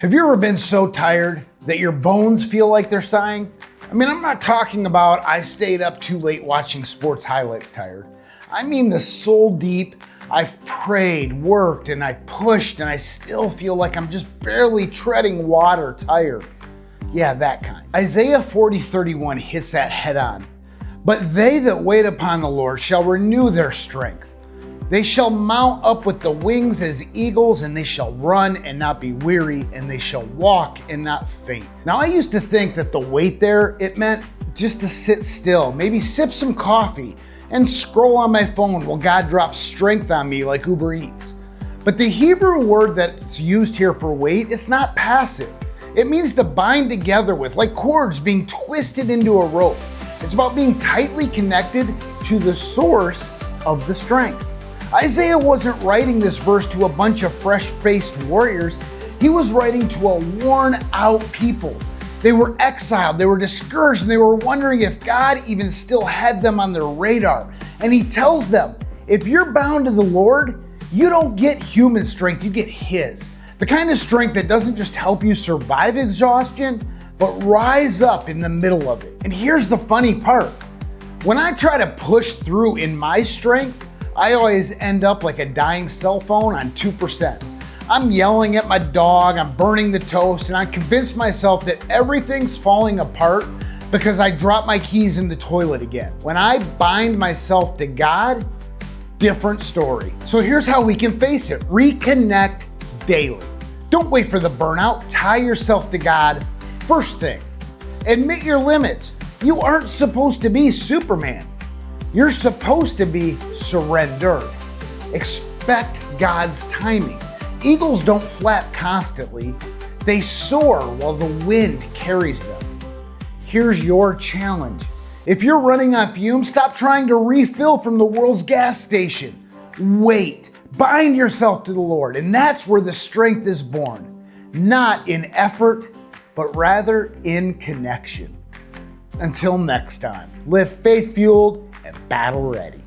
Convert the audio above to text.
Have you ever been so tired that your bones feel like they're sighing? I mean, I'm not talking about I stayed up too late watching sports highlights tired. I mean the soul deep, I've prayed, worked, and I pushed, and I still feel like I'm just barely treading water tired. Yeah, that kind. Isaiah 40:31 hits that head on. But they that wait upon the Lord shall renew their strength. They shall mount up with the wings as eagles, and they shall run and not be weary, and they shall walk and not faint. Now, I used to think that the wait there, it meant just to sit still, maybe sip some coffee and scroll on my phone while God drops strength on me like Uber Eats. But the Hebrew word that's used here for wait, it's not passive. It means to bind together with, like cords being twisted into a rope. It's about being tightly connected to the source of the strength. Isaiah wasn't writing this verse to a bunch of fresh-faced warriors. He was writing to a worn-out people. They were exiled, they were discouraged, and they were wondering if God even still had them on their radar. And he tells them, if you're bound to the Lord, you don't get human strength, you get His. The kind of strength that doesn't just help you survive exhaustion, but rise up in the middle of it. And here's the funny part. When I try to push through in my strength, I always end up like a dying cell phone on 2%. I'm yelling at my dog, I'm burning the toast, and I convinced myself that everything's falling apart because I dropped my keys in the toilet again. When I bind myself to God, different story. So here's how we can face it. Reconnect daily. Don't wait for the burnout. Tie yourself to God first thing. Admit your limits. You aren't supposed to be Superman. You're supposed to be surrendered. Expect God's timing. Eagles don't flap constantly. They soar while the wind carries them. Here's your challenge. If you're running on fumes, stop trying to refill from the world's gas station. Wait. Bind yourself to the Lord, and that's where the strength is born. Not in effort, but rather in connection. Until next time, live faith-fueled and battle ready.